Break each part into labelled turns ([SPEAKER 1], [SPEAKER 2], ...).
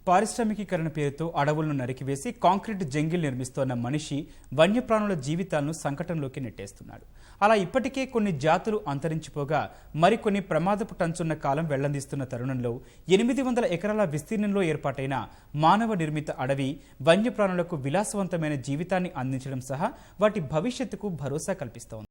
[SPEAKER 1] పారిశ్రామికీకరణ పేరుతో అడవులను నరికివేసి concrete jungle నిర్మిస్తోన్న మనిషి వన్యప్రాణుల జీవితాలను సంకటంలోకి నెట్టేస్తున్నాడు. అలా ఇప్పటికే కొన్ని జాతులు అంతరించిపోగా మరికొన్ని ప్రమాదపు టంచున్న కాలం వెళ్లందిస్తున్న తరుణంలో 800 ఎకరాల విస్తీర్ణంలో ఏర్పాటైన మానవ నిర్మిత అడవి వన్యప్రాణులకు విలాసవంతమైన జీవితాన్ని అందించడం సహా వాటి భవిష్యత్తుకు భరోసా కల్పిస్తోంది.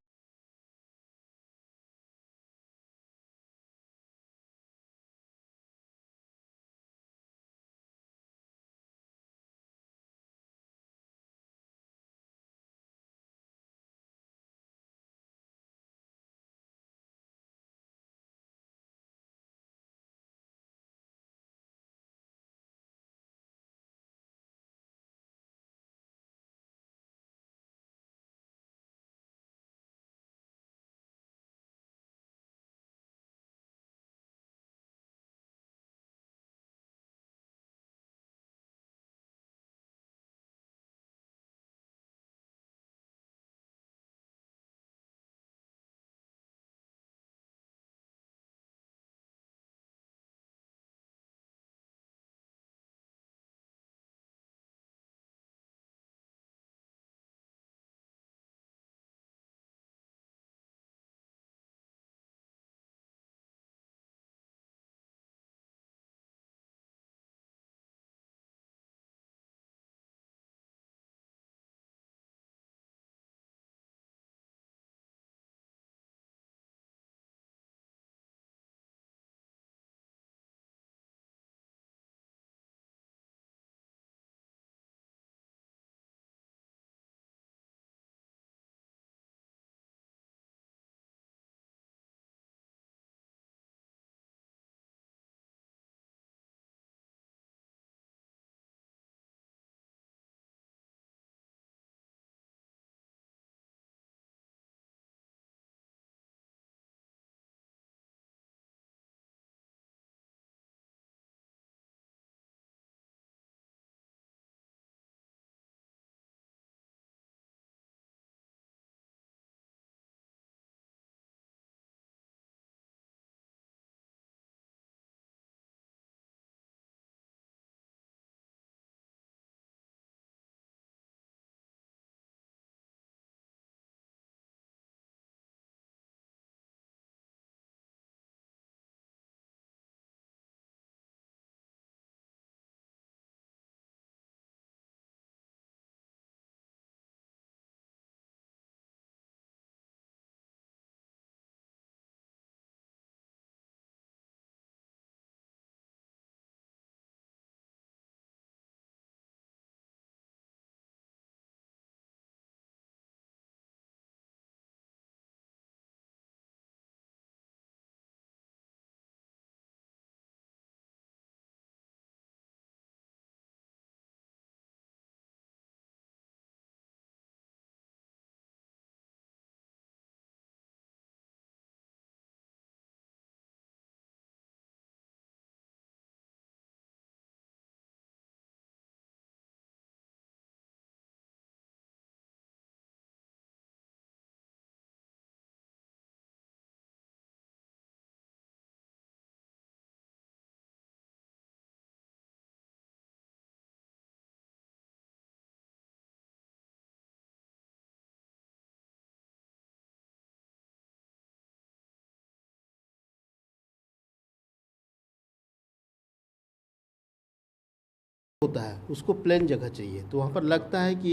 [SPEAKER 2] होता है उसको प्लेन जगह चाहिए, तो वहाँ पर लगता है कि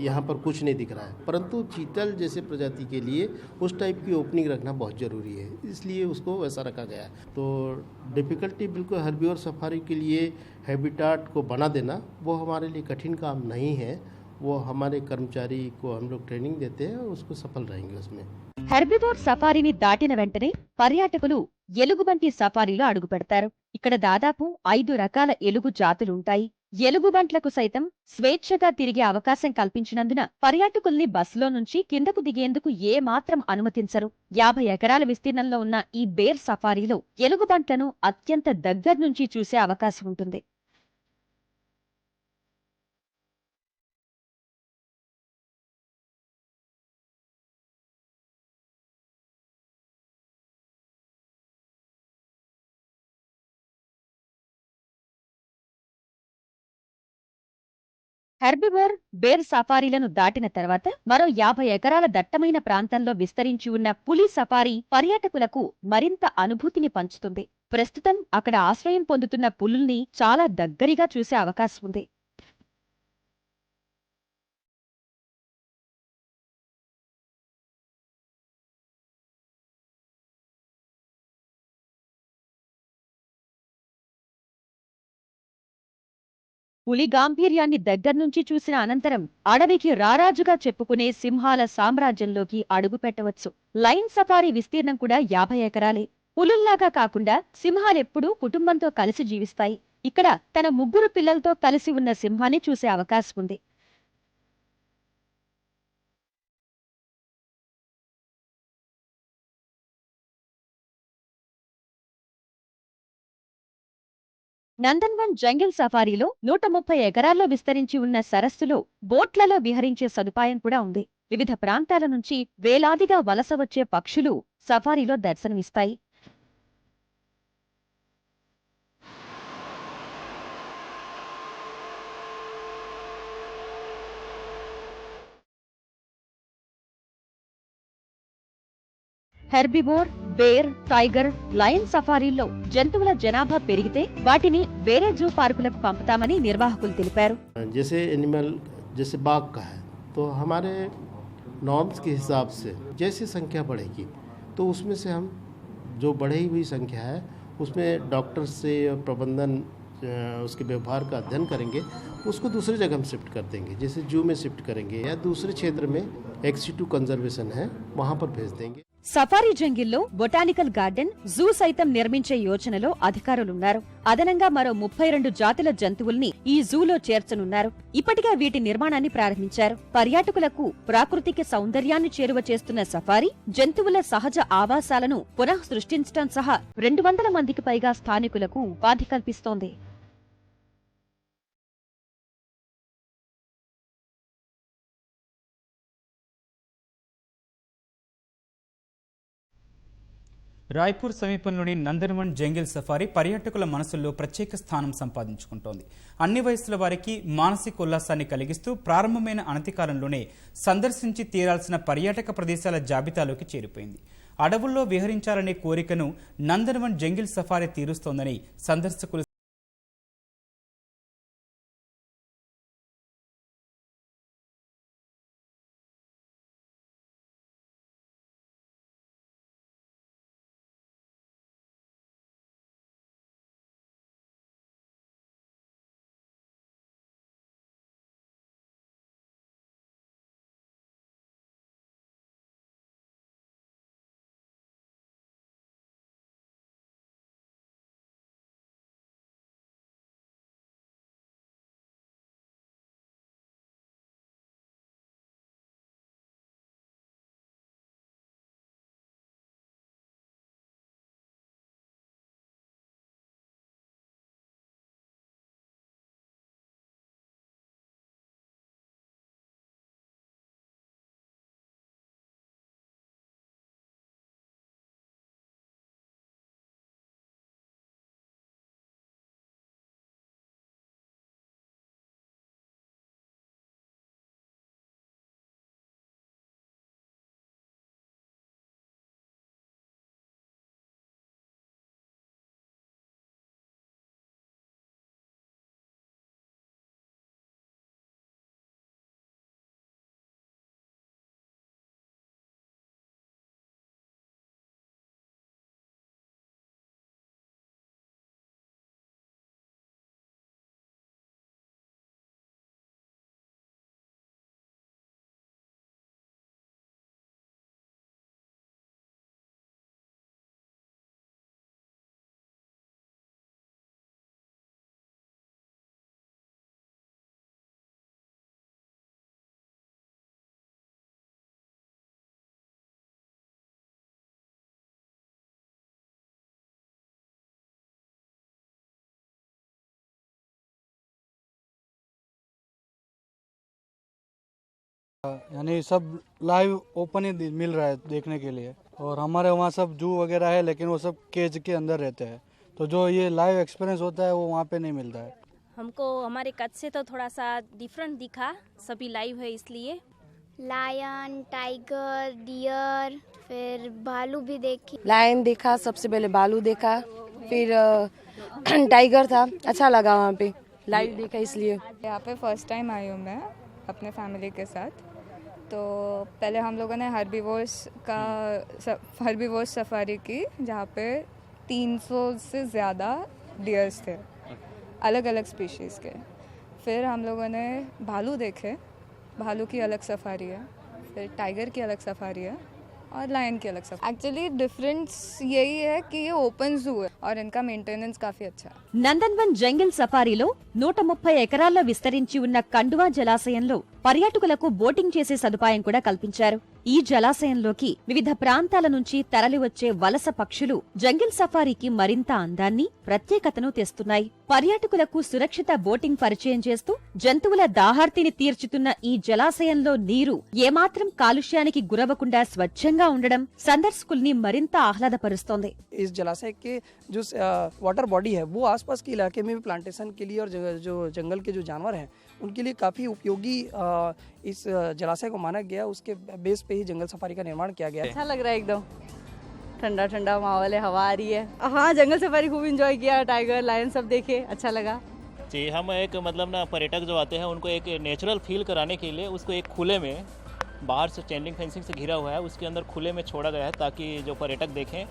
[SPEAKER 2] यहाँ पर कुछ नहीं दिख रहा है, परंतु चीतल जैसे प्रजाति के लिए उस टाइप की ओपनिंग रखना बहुत ज़रूरी है, इसलिए उसको वैसा रखा गया है। तो डिफ़िकल्टी बिल्कुल हर्बीवर सफारी के लिए हैबिटाट को बना देना वो हमारे लिए कठिन काम नहीं है। वो हमारे कर्मचारी को हम लोग ट्रेनिंग देते हैं और उसको सफल रहेंगे उसमें।
[SPEAKER 3] హెర్బివోర్ సఫారీని దాటిన వెంటనే పర్యాటకులు ఎలుగుబంటి సఫారీలో అడుగు పెడతారు. ఇక్కడ దాదాపు 5 రకాల ఎలుగు జాతులుంటాయి. ఎలుగుబంట్లకు సైతం స్వేచ్ఛగా తిరిగే అవకాశం కల్పించినందున పర్యాటకుల్ని బస్సులో నుంచి కిందకు దిగేందుకు ఏ మాత్రం అనుమతించరు. 50 ఎకరాల విస్తీర్ణంలో ఉన్న ఈ బేర్ సఫారీలో ఎలుగుబంట్లను అత్యంత దగ్గర్నుంచి చూసే అవకాశం ఉంటుంది. హెర్బివోర్, బేర్ సఫారీలను దాటిన తర్వాత మరో 50 ఎకరాల దట్టమైన ప్రాంతంలో విస్తరించి ఉన్న పులి సఫారీ పర్యాటకులకు మరింత అనుభూతిని పంచుతుంది. ప్రస్తుతం అక్కడ ఆశ్రయం పొందుతున్న పులుల్ని చాలా దగ్గరగా చూసే అవకాశం ఉంది. పులి గాంభీర్యాన్ని దగ్గర్నుంచి చూసిన అనంతరం అడవికి రారాజుగా చెప్పుకునే సింహాల సామ్రాజ్యంలోకి అడుగుపెట్టవచ్చు. లయన్ సఫారీ విస్తీర్ణం కూడా 50 ఎకరాలే. పులుల్లాగా కాకుండా సింహాలెప్పుడూ కుటుంబంతో కలిసి జీవిస్తాయి. ఇక్కడ తన 3 పిల్లలతో కలిసి ఉన్న సింహాన్ని చూసే అవకాశం ఉంది. నందన్వన్ జంగిల్ సఫారీలో 130 ఎకరాల్లో విస్తరించి ఉన్న సరస్సులో బోట్లలో విహరించే సదుపాయం కూడా ఉంది. వివిధ ప్రాంతాల నుంచి వేలాదిగా వలస వచ్చే పక్షులు సఫారీలో దర్శనమిస్తాయి. హెర్బివోర్, బేర్, టైగర్, లయన్ సఫారీల్లో జంతువుల జనాభా పెరిగితే వాటిని వేరే జూ పార్కులకు పంపుతామని నిర్వాహకులు తెలిపారు.
[SPEAKER 2] जैसे एनिमल जैसे बाघ का है तो हमारे नॉर्म्स के हिसाब से जैसी संख्या बढ़ेगी तो उसमें से हम जो बढ़ी हुई संख्या है उसमें डॉक्टर से प्रबंधन उसके व्यवहार का अध्ययन करेंगे, उसको दूसरी जगह हम शिफ्ट कर देंगे, जैसे जू में शिफ्ट करेंगे या दूसरे क्षेत्र में एक्सिटू कंजर्वेशन है वहाँ पर भेज देंगे.
[SPEAKER 3] సఫారీ జంగిల్లో బొటానికల్ గార్డెన్, జూ సైతం నిర్మించే యోచనలో అధికారులున్నారు. అదనంగా మరో 32 జాతుల జంతువుల్ని ఈ జూలో చేర్చనున్నారు. ఇప్పటికే వీటి నిర్మాణాన్ని ప్రారంభించారు. పర్యాటకులకు ప్రాకృతిక సౌందర్యాన్ని చేరువ చేస్తున్న సఫారీ జంతువుల సహజ ఆవాసాలను పునః సృష్టించడం సహా 200 మందికి పైగా స్థానికులకు ఉపాధి కల్పిస్తోంది.
[SPEAKER 1] రాయ్పూర్ సమీపంలోని నందన్వన్ జంగిల్ సఫారీ పర్యాటకుల మనసుల్లో ప్రత్యేక స్థానం సంపాదించుకుంటోంది. అన్ని వయసుల వారికి మానసిక ఉల్లాసాన్ని కలిగిస్తూ ప్రారంభమైన అనతి కాలంలోనే సందర్శించి తీరాల్సిన పర్యాటక ప్రదేశాల జాబితాలోకి చేరిపోయింది. అడవుల్లో విహరించాలనే కోరికను నందన్వన్ జంగిల్ సఫారీ తీరుస్తోందని సందర్శకులు
[SPEAKER 4] यानी सब लाइव ओपन ही मिल रहा है देखने के लिए। और हमारे वहाँ सब जू वगैरह है लेकिन वो सब केज के अंदर रहते हैं, तो जो ये लाइव एक्सपीरियंस होता है वो वहाँ पे नहीं मिलता है।
[SPEAKER 5] हमको हमारे कच्छ से तो थोड़ा सा डिफरेंट दिखा, सभी लाइव है इसलिए।
[SPEAKER 6] लायन, टाइगर, डियर, फिर भालू भी देखी।
[SPEAKER 7] लायन देखा, सबसे पहले भालू देखा, फिर टाइगर था, अच्छा लगा वहाँ पे, लाइव देखा इसलिए।
[SPEAKER 8] यहाँ पे फर्स्ट टाइम आई हूँ मैं अपने फैमिली के साथ। तो पहले हम लोगों ने हर्बीवोर्स सफारी की, जहाँ पे 300 से ज़्यादा डियर्स थे, अलग अलग स्पीशीज़ के। फिर हम लोगों ने भालू देखे, भालू की अलग सफारी है, फिर टाइगर की अलग सफारी है और लायन की अलग सफारी। एक्चुअली डिफरेंस यही है कि ये ओपन जू है और इनका मेंटेनेंस काफ़ी अच्छा है।
[SPEAKER 3] నందన్వన్ జంగిల్ సఫారీలో 130 ఎకరాల్లో విస్తరించి ఉన్న కండువా జలాశయంలో పర్యాటకులకు బోటింగ్ చేసే సదుపాయం కూడా కల్పించారు. ఈ జలాశయంలోకి వివిధ ప్రాంతాల నుంచి తరలివచ్చే వలస పక్షులు జంగిల్ సఫారీకి మరింత అందాన్ని, ప్రత్యేకతను తెస్తున్నాయి. పర్యాటకులకు సురక్షిత బోటింగ్ పరిచయం చేస్తూ జంతువుల దాహార్తిని తీర్చుతున్న ఈ జలాశయంలో నీరు ఏమాత్రం కాలుష్యానికి గురవకుండా స్వచ్ఛంగా ఉండడం సందర్శకుల్ని మరింత ఆహ్లాదపరుస్తోంది.
[SPEAKER 9] इस जलाशय के जो वाटर बॉडी है वो आसपास के इलाके में भी प्लांटेशन के लिए और जो जंगल के जो जानवर हैं उनके लिए काफ़ी उपयोगी इस जलाशय को माना गया। उसके बेस पे ही जंगल सफारी का निर्माण किया गया है।
[SPEAKER 7] अच्छा लग रहा है, एकदम ठंडा ठंडा माहौल है, हवा आ रही है। हाँ, जंगल सफारी खूब एंजॉय किया, टाइगर लायन सब देखे, अच्छा लगा
[SPEAKER 10] जी। हम एक मतलब ना पर्यटक जो आते हैं उनको एक नेचुरल फील कराने के लिए उसको एक खुले में, बाहर से चैनलिंग फेंसिंग से घिरा हुआ है, उसके अंदर खुले में छोड़ा गया है ताकि जो पर्यटक देखें